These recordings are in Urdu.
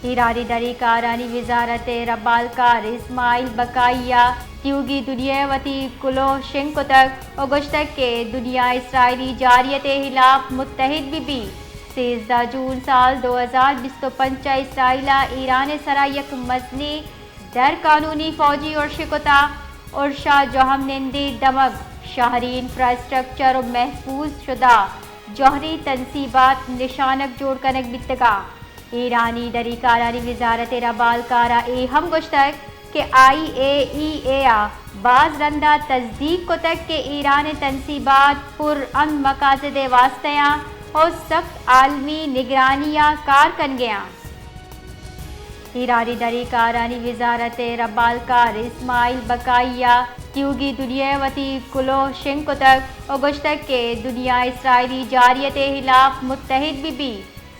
ایرانی دری کارانی وزارت ربالکار اسماعیل بقائیہ تیوگی دنیا وتی کلو شنکتک اگشتک کے دنیا اسرائیلی جاریت خلاف متحد بھی 13 جون سال 2025 اسرائیل ایران سرا یک مزنی در قانونی فوجی اور شکتا ارشا جوہم نندی دمگ شہری انفراسٹرکچر اور محفوظ شدہ جوہری تنصیبات نشانک جوڑ کنک بتگا ایرانی دری کارانی وزارت ربالکارا ہم گشتک کہ IAEA بعض رندہ تصدیق کو تک کہ ایران تنصیبات پر امن مقاصد واسطیاں اور سخت عالمی نگرانیاں کار کن گیا ایرانی دری کارانی وزارت ربالکار اسماعیل بقائیہ تیوگی دنیا وتی کلو شنکتک اگشتک کے دنیا اسرائیلی جاریت خلاف متحد بھی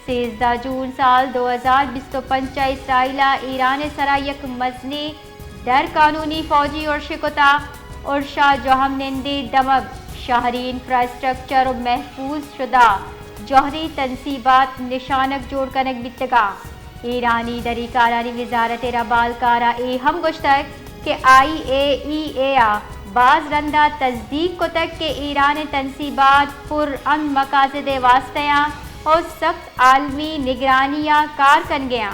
13 جون سال 2025 اسرائیل ایران سرا یک مزنی در قانونی فوجی اور شکتا ارشا جوہم نندی دمگ شہری انفراسٹرکچر اور محفوظ شدہ جوہری تنصیبات نشانک جوڑ کنک بتگا ایرانی دری کارانی وزارت ربالکارا ہم گشتک کہ IAEA بعض رندہ تصدیق کو تک کہ ایران تنصیبات پر امن مقاصد واسطیاں اور سخت عالمی نگرانیاں کار کن گیا